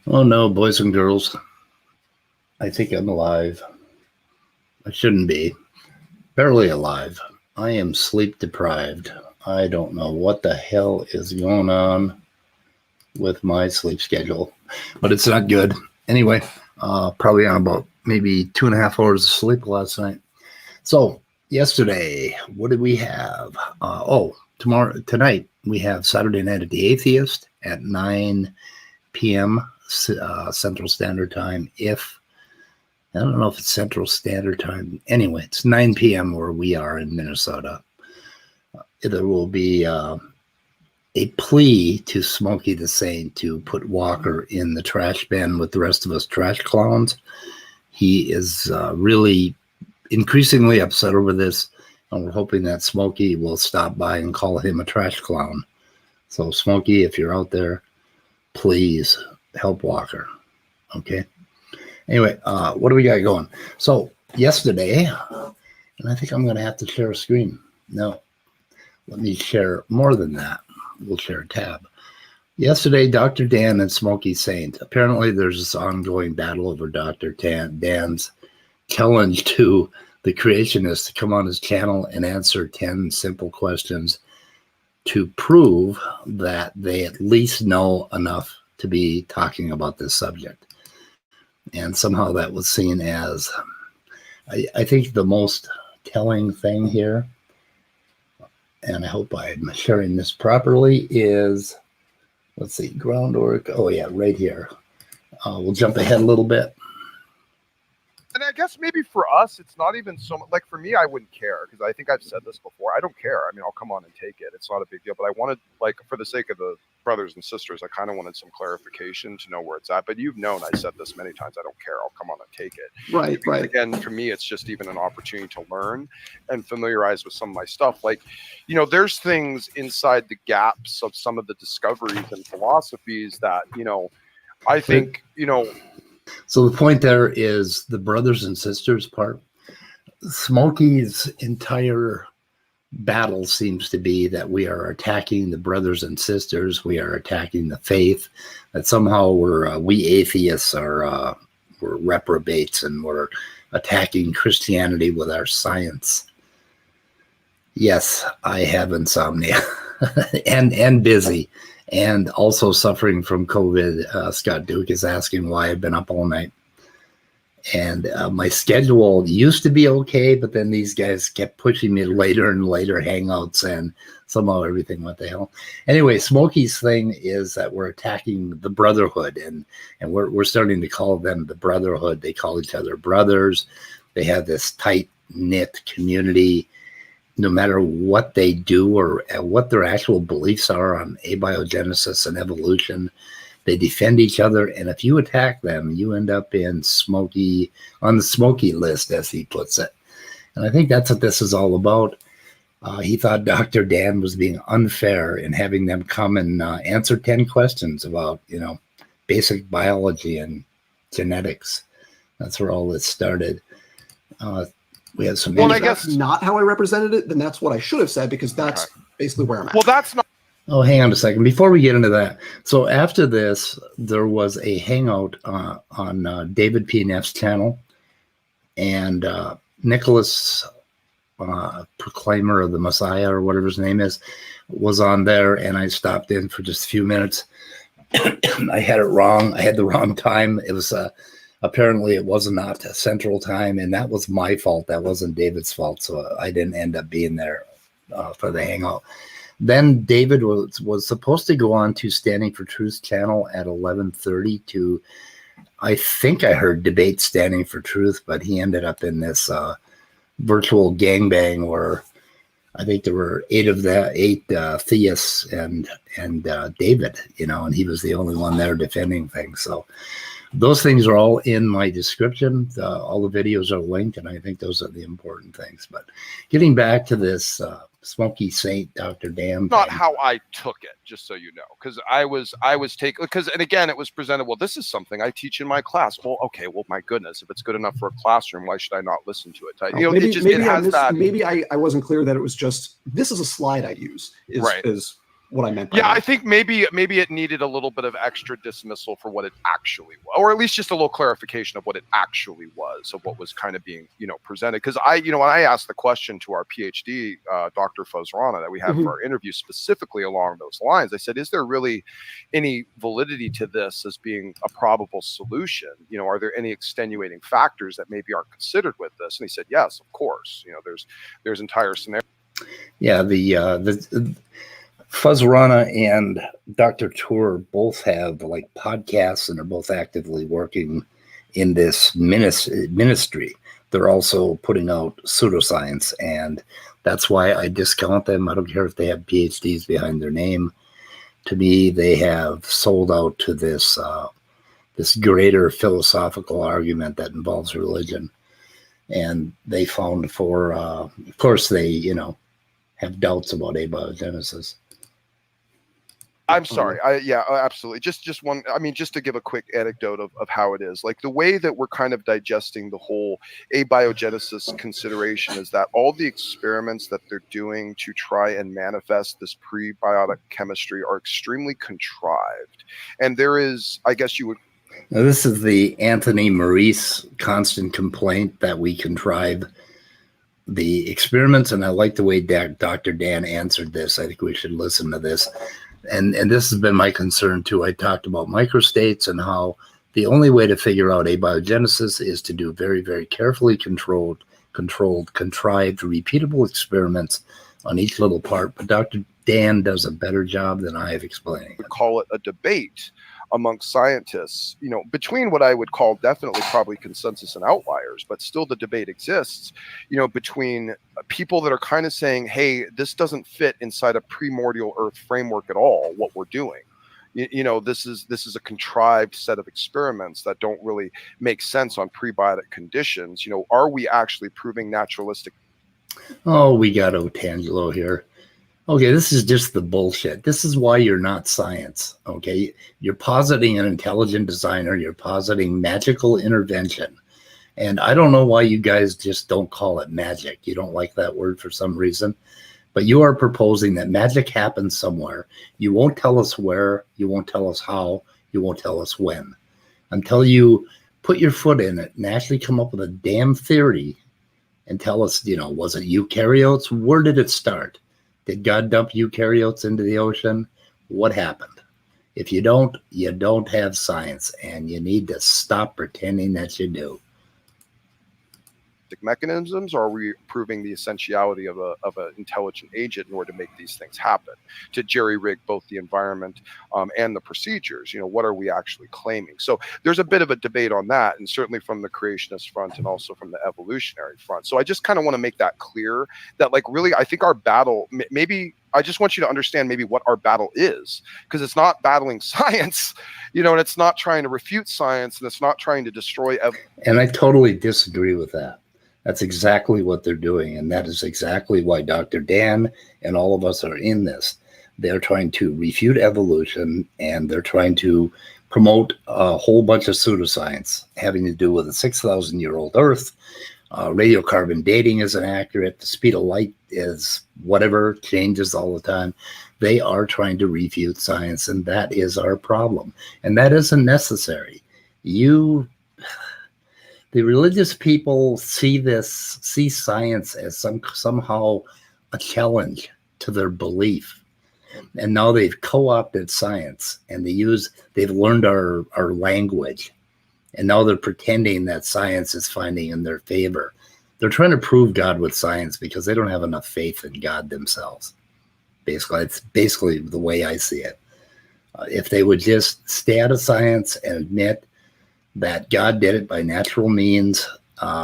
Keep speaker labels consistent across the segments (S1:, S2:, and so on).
S1: Oh no, boys and girls. I think I'm alive. I shouldn't be. Barely alive. I am sleep deprived. I don't know what the hell is going on with my sleep schedule, but it's not good. Anyway, probably on about maybe 2.5 hours of sleep last night. So yesterday, what did we have? Tonight we have Saturday Night at the Atheist at 9 p.m. Central Standard Time. I don't know if it's Central Standard Time. Anyway, it's 9 p.m. where we are in Minnesota. There will be a plea to Smokey the Saint to put Walker in the trash bin with the rest of us trash clowns. He is really increasingly upset over this, and we're hoping that Smokey will stop by and call him a trash clown. So, Smokey, if you're out there, please help Walker. Okay? Anyway, what do we got going? So, yesterday, and I think I'm going to have to share a screen. No, let me share more than that. We'll share a tab. Yesterday, Dr. Dan and Smokey Saint. Apparently, there's this ongoing battle over Dr. Dan's challenge to the creationists to come on his channel and answer 10 simple questions to prove that they at least know enough to be talking about this subject. And somehow that was seen as, I think, the most telling thing here, and I hope I'm sharing this properly, is, let's see, groundwork. Oh, yeah, right here. We'll jump ahead a little bit.
S2: And I guess maybe for us, it's not even so much, like for me, I wouldn't care, because I think I've said this before. I don't care. I mean, I'll come on and take it. It's not a big deal. But I wanted, like, for the sake of the brothers and sisters, I kind of wanted some clarification to know where it's at. But you've known, I said this many times, I don't care. I'll come on and take it.
S3: Right, right.
S2: Again, for me, it's just even an opportunity to learn and familiarize with some of my stuff. Like, you know, there's things inside the gaps of some of the discoveries and philosophies that, you know, I think, you know.
S1: So the point there is the brothers and sisters part. Smokey's entire battle seems to be that we are attacking the brothers and sisters. We are attacking the faith. That somehow we atheists are we're reprobates and we're attacking Christianity with our science. Yes, I have insomnia and busy. And also suffering from COVID. Scott Duke is asking why I've been up all night. And my schedule used to be okay, but then these guys kept pushing me later and later hangouts, and somehow everything went to hell. Anyway, Smokey's thing is that we're attacking the brotherhood, and we're starting to call them the brotherhood. They call each other brothers. They have this tight-knit community. No matter what they do or what their actual beliefs are on abiogenesis and evolution, they defend each other. And if you attack them, you end up on the Smokey list, as he puts it. And I think that's what this is all about. He thought Dr. Dan was being unfair in having them come and answer 10 questions about, you know, basic biology and genetics. That's where all this started. We had some.
S3: Well, I guess not how I represented it. Then that's what I should have said, because that's basically where I'm at.
S2: Well, that's not.
S1: Oh, hang on a second. Before we get into that, so after this, there was a hangout on David P. Neff's channel, and Nicholas, Proclaimer of the Messiah, or whatever his name is, was on there, and I stopped in for just a few minutes. I had it wrong. I had the wrong time. It was apparently it was not a Central Time, and that was my fault. That wasn't David's fault, so I didn't end up being there for the hangout. Then David was supposed to go on to Standing for Truth channel at 11:30 to, I think I heard debate Standing for Truth, but he ended up in this virtual gangbang where I think there were eight theists and David, you know, and he was the only one there defending things. So those things are all in my description. All the videos are linked, and I think those are the important things. But getting back to this Smokey Saint, Dr. Dan.
S2: Not how I took it, just so you know, because I was taking, because, and again, it was presented, well, this is something I teach in my class. Well, okay, well, my goodness, if it's good enough for a classroom, why should I not listen to it? You know,
S3: maybe I wasn't clear that it was just, this is a slide I use.
S2: Right.
S3: what I meant by
S2: Yeah,
S3: that.
S2: I think maybe it needed a little bit of extra dismissal for what it actually was, or at least just a little clarification of what it actually was, of what was kind of being, presented. Because when I asked the question to our PhD, Dr. Fazrana, that we had for our interview specifically along those lines, I said, is there really any validity to this as being a probable solution? Are there any extenuating factors that maybe aren't considered with this? And he said, yes, of course. There's entire scenarios.
S1: Yeah, the Fazrana and Dr. Tour both have like podcasts and are both actively working in this ministry. They're also putting out pseudoscience, and that's why I discount them. I don't care if they have PhDs behind their name. To me, they have sold out to this greater philosophical argument that involves religion. And they found of course, they, have doubts about abiogenesis.
S2: I'm sorry. Absolutely. Just one. I mean, just to give a quick anecdote of how it is, like the way that we're kind of digesting the whole abiogenesis consideration is that all the experiments that they're doing to try and manifest this prebiotic chemistry are extremely contrived. And there is, I guess you would.
S1: Now, this is the Anthony Maurice constant complaint that we contrive the experiments. And I like the way Dr. Dan answered this. I think we should listen to this. And this has been my concern too. I talked about microstates and how the only way to figure out abiogenesis is to do very, very carefully controlled, contrived, repeatable experiments on each little part. But Dr. Dan does a better job than I have explaining it.
S2: Call it a debate amongst scientists, between what I would call definitely probably consensus and outliers, but still the debate exists, between people that are kind of saying, hey, this doesn't fit inside a primordial earth framework at all, what we're doing. This is a contrived set of experiments that don't really make sense on prebiotic conditions. Are we actually proving naturalistic?
S1: Oh, we got Otangelo here. Okay, this is just the bullshit. This is why you're not science, okay? You're positing an intelligent designer. You're positing magical intervention. And I don't know why you guys just don't call it magic. You don't like that word for some reason. But you are proposing that magic happens somewhere. You won't tell us where. You won't tell us how. You won't tell us when. Until you put your foot in it and actually come up with a damn theory and tell us, was it eukaryotes? Where did it start? Did God dump eukaryotes into the ocean? What happened? If you don't have science, and you need to stop pretending that you do.
S2: Mechanisms, or are we proving the essentiality of an intelligent agent in order to make these things happen, to jerry-rig both the environment and the procedures? What are we actually claiming? So there's a bit of a debate on that, and certainly from the creationist front and also from the evolutionary front. So I just kind of want to make that clear, that really I think our battle, maybe I just want you to understand maybe what our battle is, because it's not battling science, and it's not trying to refute science, and it's not trying to destroy.
S1: And I totally disagree with that. That's exactly what they're doing. And that is exactly why Dr. Dan and all of us are in this. They're trying to refute evolution, and they're trying to promote a whole bunch of pseudoscience having to do with a 6,000-year-old Earth. Radiocarbon dating isn't accurate. The speed of light is whatever, changes all the time. They are trying to refute science, and that is our problem. And that isn't necessary. The religious people see science as somehow a challenge to their belief. And now they've co-opted science, and they've learned our language. And now they're pretending that science is finding in their favor. They're trying to prove God with science because they don't have enough faith in God themselves. It's basically the way I see it. If they would just stay out of science and admit that God did it by natural means,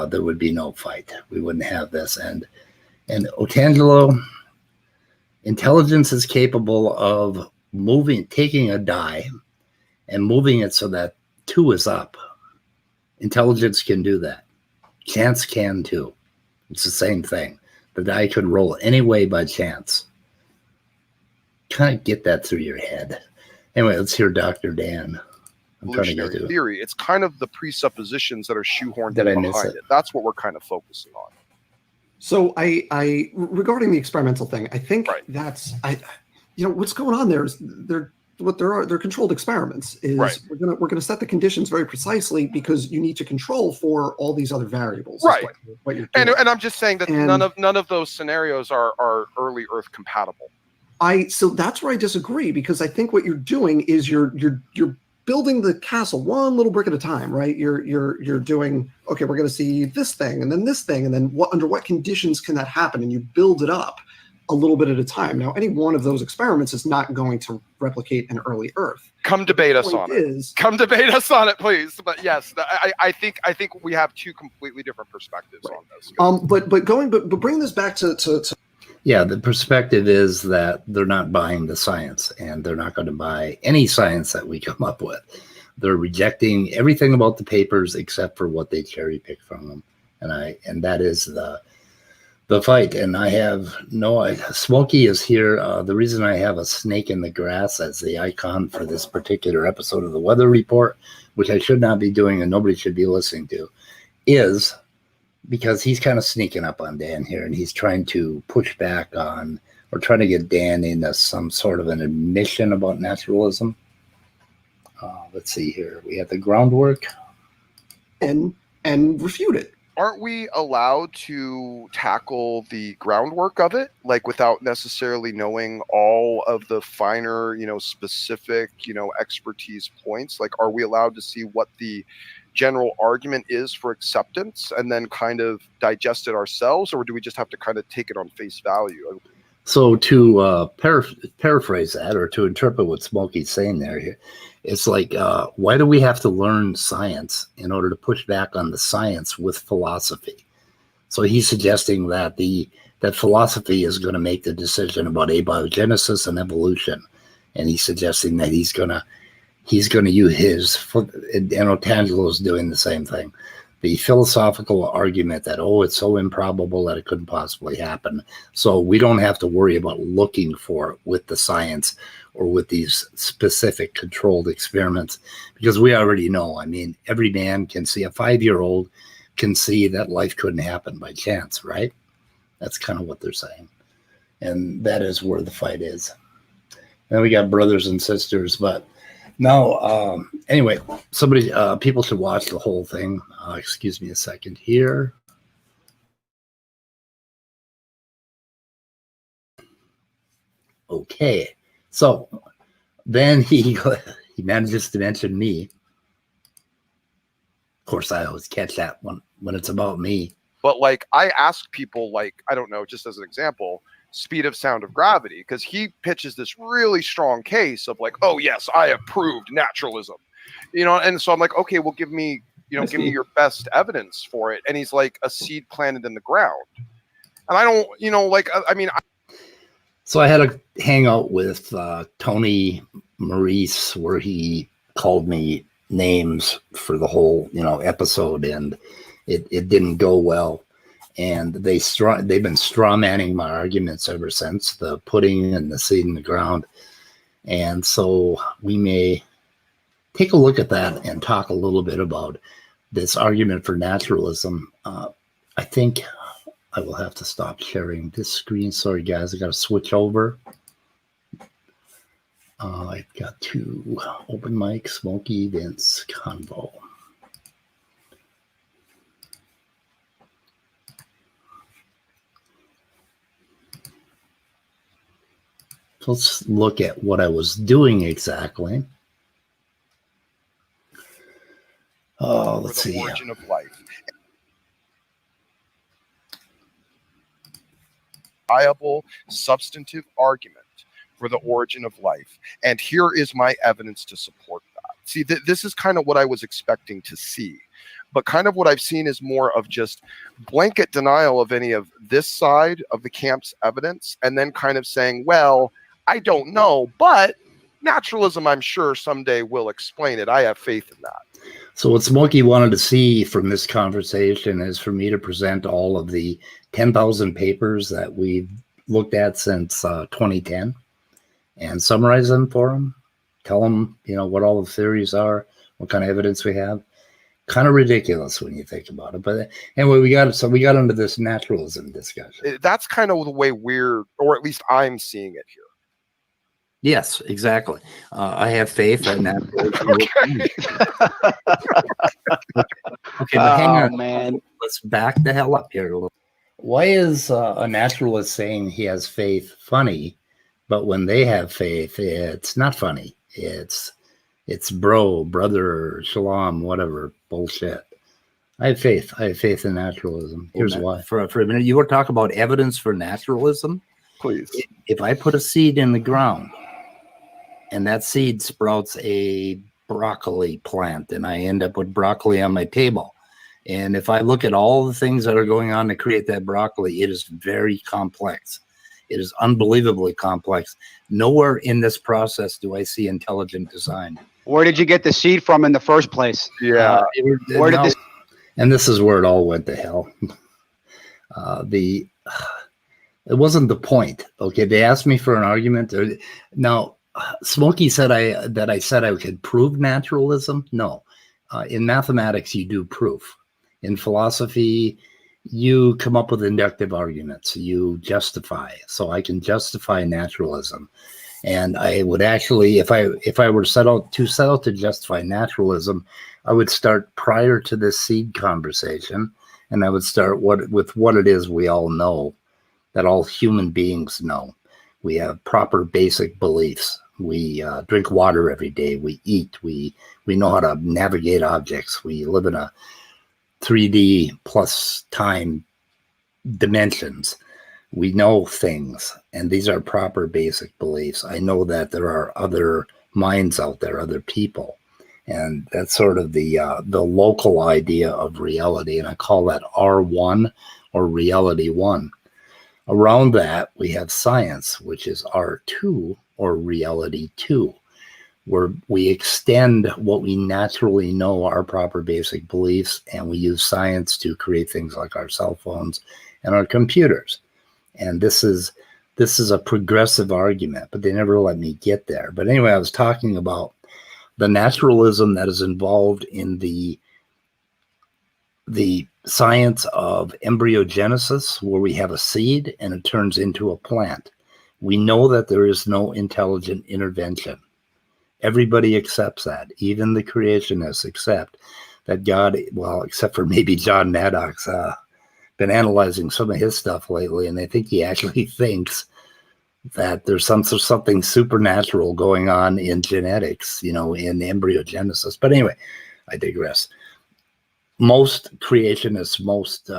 S1: there would be no fight. We wouldn't have this. And Otangelo, intelligence is capable of taking a die and moving it so that 2 is up. Intelligence can do that. Chance can too. It's the same thing. The die could roll any way by chance. Kind of get that through your head. Anyway, let's hear Dr. Dan.
S2: Evolutionary theory. It's kind of the presuppositions that are shoehorned behind it. That's what we're kind of focusing on.
S3: So I regarding the experimental thing, I think what's going on there is they're controlled experiments. Is
S2: Right.
S3: we're gonna set the conditions very precisely because you need to control for all these other variables.
S2: Right.
S3: What you're doing.
S2: And I'm just saying that
S3: And
S2: none of those scenarios are early Earth compatible.
S3: So that's where I disagree, because I think what you're doing is you're building the castle one little brick at a time, right? You're doing, okay, we're going to see this thing and then this thing, and then under what conditions can that happen? And you build it up a little bit at a time. Now, any one of those experiments is not going to replicate an early Earth.
S2: Come debate us on it. Come debate us on it, please. But yes, I think we have two completely different perspectives on this.
S3: But bring this back to
S1: yeah, the perspective is that they're not buying the science, and they're not going to buy any science that we come up with. They're rejecting everything about the papers except for what they cherry pick from them, and that is the fight. And I have no idea. Smokey is here. The reason I have a snake in the grass as the icon for this particular episode of the Weather Report, which I should not be doing and nobody should be listening to, is because he's kind of sneaking up on Dan here, and he's trying to push back on, or trying to get Dan into some sort of an admission about naturalism. Let's see here. We have the groundwork.
S3: And refute it.
S2: Aren't we allowed to tackle the groundwork of it, like without necessarily knowing all of the finer, specific, expertise points? Like, are we allowed to see what the general argument is for acceptance and then kind of digest it ourselves, or do we just have to kind of take it on face value?
S1: So to paraphrase that, or to interpret what Smokey's saying there, it's like, why do we have to learn science in order to push back on the science with philosophy? So he's suggesting that that philosophy is going to make the decision about abiogenesis and evolution, and he's suggesting that he's going to use his, and Otangelo is doing the same thing. The philosophical argument that, it's so improbable that it couldn't possibly happen, so we don't have to worry about looking for it with the science or with these specific controlled experiments, because we already know. I mean, every man can see, a 5-year-old can see that life couldn't happen by chance, right? That's kind of what they're saying. And that is where the fight is. Then we got brothers and sisters, but no, anyway, people should watch the whole thing. Excuse me a second here. Okay, so then he manages to mention me. Of course, I always catch that when it's about me.
S2: But like, I ask people, like, I don't know, just as an example, speed of sound of gravity, because he pitches this really strong case of like, oh yes, I have proved naturalism, and so I'm like, okay, well, give me your best evidence for it. And he's like, a seed planted in the ground. And I don't,
S1: so I had a hangout with Tony Maurice where he called me names for the whole episode, and it didn't go well. And they've been straw manning my arguments ever since, the putting and the seed in the ground. And so we may take a look at that and talk a little bit about this argument for naturalism. I think I will have to stop sharing this screen. Sorry, guys, I got to switch over. I've got to open mic, Smokey, Vince, Convo. Let's look at what I was doing exactly. Let's see.
S2: The origin of life. Viable, substantive argument for the origin of life. And here is my evidence to support that. See, this is kind of what I was expecting to see. But kind of what I've seen is more of just blanket denial of any of this side of the camp's evidence, and then kind of saying, well, I don't know, but naturalism, I'm sure someday will explain it. I have faith in that.
S1: So what Smokey wanted to see from this conversation is for me to present all of the 10,000 papers that we've looked at since 2010 and summarize them for him. Tell him, what all the theories are, what kind of evidence we have. Kind of ridiculous when you think about it. But anyway, we got into this naturalism discussion.
S2: That's kind of the way or at least I'm seeing it here.
S1: Yes, exactly. I have faith in that. Okay, but hang on,
S4: man.
S1: Let's back the hell up here a little. Why is a naturalist saying he has faith funny, but when they have faith, it's not funny? It's brother, shalom, whatever bullshit. I have faith. I have faith in naturalism. Here's why. For a minute, you were talking about evidence for naturalism.
S2: Please.
S1: If I put a seed in the ground and that seed sprouts a broccoli plant and I end up with broccoli on my table, and if I look at all the things that are going on to create that broccoli, it is very complex. It is unbelievably complex. Nowhere in this process do I see intelligent design.
S4: Where did you get the seed from in the first place?
S2: Yeah.
S4: Where did this?
S1: And this is where it all went to hell. It wasn't the point. Okay, they asked me for an argument. Now, Smokey said I said I could prove naturalism. No, in mathematics you do proof. In philosophy, you come up with inductive arguments. You justify. So I can justify naturalism, and I would actually, if I were set out to justify naturalism, I would start prior to this seed conversation, and I would start with what it is we all know, that all human beings know. We have proper basic beliefs. We drink water every day. We eat. We know how to navigate objects. We live in a 3D plus time dimensions. We know things, and these are proper basic beliefs. I know that there are other minds out there, other people. And that's sort of the local idea of reality, and I call that R1 or reality 1. Around that, we have science, which is R2 or reality 2, where we extend what we naturally know, our proper basic beliefs, and we use science to create things like our cell phones and our computers. And this is a progressive argument, but they never let me get there. But anyway, I was talking about the naturalism that is involved in the science of embryogenesis, where we have a seed and it turns into a plant. We know that there is no intelligent intervention. Everybody accepts that. Even the creationists accept that God, well, except for maybe John Maddox's been analyzing some of his stuff lately, and I think he actually thinks that there's something supernatural going on in genetics, in embryogenesis. But anyway, I digress. Most creationists, most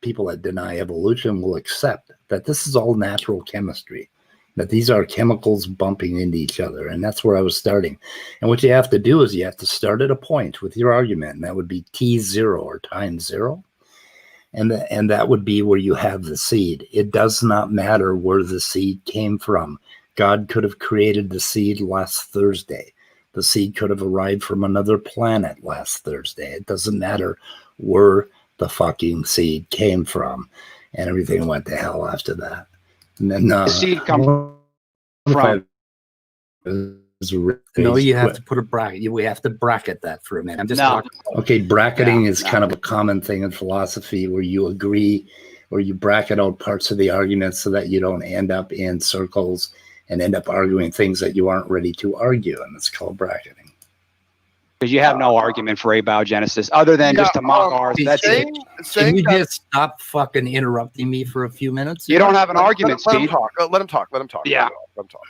S1: people that deny evolution will accept that this is all natural chemistry, that these are chemicals bumping into each other. And that's where I was starting. And what you have to do is you have to start at a point with your argument, and that would be T0 or time zero. And that would be where you have the seed. It does not matter where the seed came from. God could have created the seed last Thursday. The seed could have arrived from another planet last Thursday. It doesn't matter where the fucking seed came from. And everything went to hell after that. And then
S4: The seed comes from.
S1: No, you have to put a bracket. We have to bracket that for a minute. I'm just
S4: No.
S1: talking. Okay, bracketing is kind of a common thing in philosophy, where you agree or you bracket out parts of the argument so that you don't end up in circles and end up arguing things that you aren't ready to argue, and it's called bracketing.
S4: Because you have no argument for abiogenesis other than just to mock ours. That's it.
S1: Can you just stop fucking interrupting me for a few minutes?
S4: You don't have an argument,
S2: let him
S4: Steve.
S2: talk. Let him talk.
S4: Yeah.
S2: Let him talk.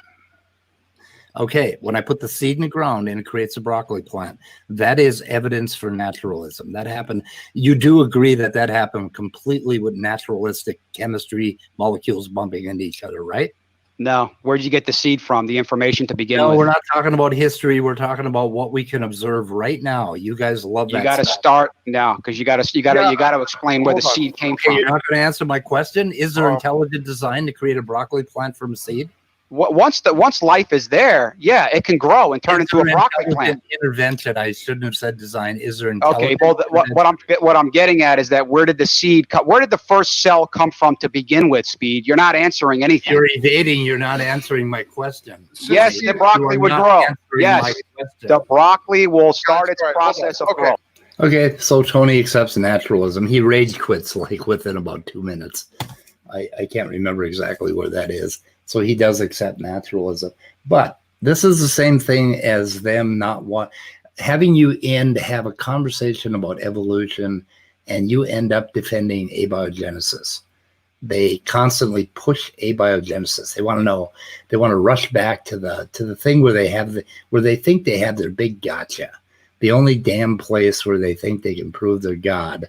S1: Okay, when I put the seed in the ground and it creates a broccoli plant, that is evidence for naturalism. That happened. You do agree that happened completely with naturalistic chemistry, molecules bumping into each other, right?
S4: No. Where'd you get the seed from? The information to begin
S1: No,
S4: with?
S1: we're not talking about history. We're talking about what we can observe right now. You guys love that.
S4: You got to
S1: stuff.
S4: start now, because you got to explain where the seed came
S1: Okay,
S4: from.
S1: you're not going to answer my question. Is there intelligent design to create a broccoli plant from a seed?
S4: Once life is there, yeah, it can grow and turn into a broccoli plant.
S1: Intervention. I shouldn't have said design. Is there
S4: Okay, well, what I'm getting at is that where did the first cell come from to begin with? Speed, you're not answering anything.
S1: You're evading. You're not answering my question.
S4: Yes, the broccoli would grow. Yes, the broccoli will start its process of growth.
S1: Okay, so Tony accepts naturalism. He rage quits like within about 2 minutes. I can't remember exactly where that is. So he does accept naturalism. But this is the same thing as them not having you in to have a conversation about evolution, and you end up defending abiogenesis. They constantly push abiogenesis. They want to know. They want to rush back to the thing where they think they have their big gotcha. The only damn place where they think they can prove their God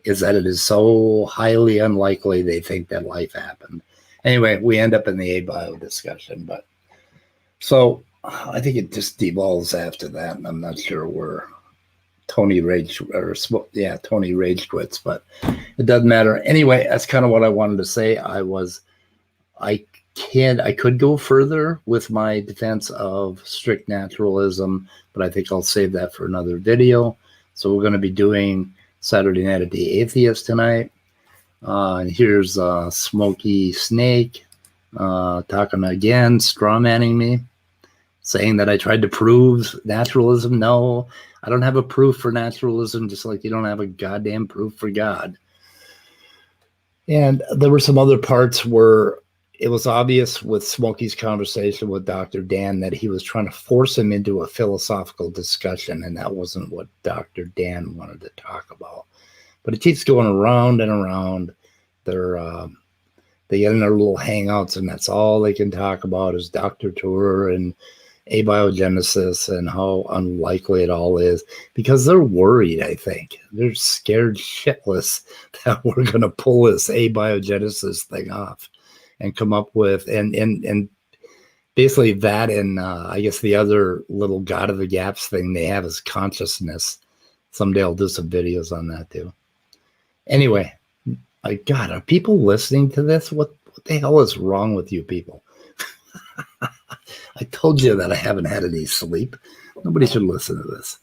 S1: is that it is so highly unlikely they think that life happened. Anyway, we end up in the abio discussion, but so I think it just devolves after that, and I'm not sure where Tony rage quits, but it doesn't matter. Anyway, that's kind of what I wanted to say. I could go further with my defense of strict naturalism, but I think I'll save that for another video. So we're going to be doing Saturday Night at the Atheist tonight. And here's Smokey Snake talking again, strawmanning me, saying that I tried to prove naturalism. No, I don't have a proof for naturalism, just like you don't have a goddamn proof for God. And there were some other parts where it was obvious with Smokey's conversation with Dr. Dan that he was trying to force him into a philosophical discussion, and that wasn't what Dr. Dan wanted to talk about. But it keeps going around and around. They get in their little hangouts, and that's all they can talk about is Dr. Tour and abiogenesis and how unlikely it all is, because they're worried. I think they're scared shitless that we're going to pull this abiogenesis thing off and come up with and basically that, and I guess the other little God of the Gaps thing they have is consciousness. Someday I'll do some videos on that too. Anyway, God, are people listening to this? What the hell is wrong with you people? I told you that I haven't had any sleep. Nobody should listen to this.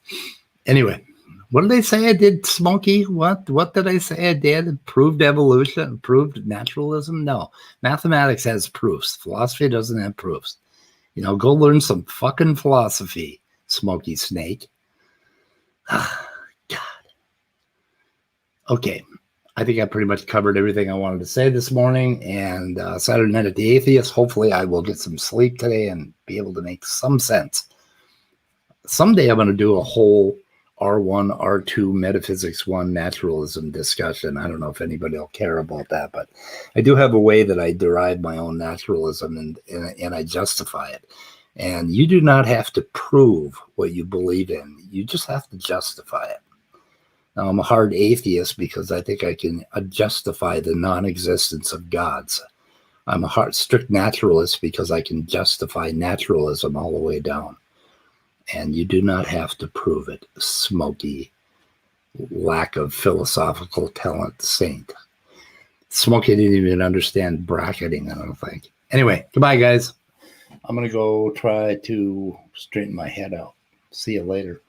S1: Anyway, what did they say I did, Smokey? What did I say I did? Proved evolution? Proved naturalism? No. Mathematics has proofs. Philosophy doesn't have proofs. Go learn some fucking philosophy, Smokey Snake. God. Okay. I think I pretty much covered everything I wanted to say this morning, and Saturday Night at the Atheist, hopefully I will get some sleep today and be able to make some sense. Someday I'm going to do a whole R1, R2, Metaphysics 1 naturalism discussion. I don't know if anybody will care about that, but I do have a way that I derive my own naturalism and I justify it. And you do not have to prove what you believe in. You just have to justify it. Now, I'm a hard atheist because I think I can justify the non-existence of gods. I'm a strict naturalist because I can justify naturalism all the way down. And you do not have to prove it, Smokey, lack of philosophical talent saint. Smokey didn't even understand bracketing, I don't think. Anyway, goodbye, guys. I'm going to go try to straighten my head out. See you later.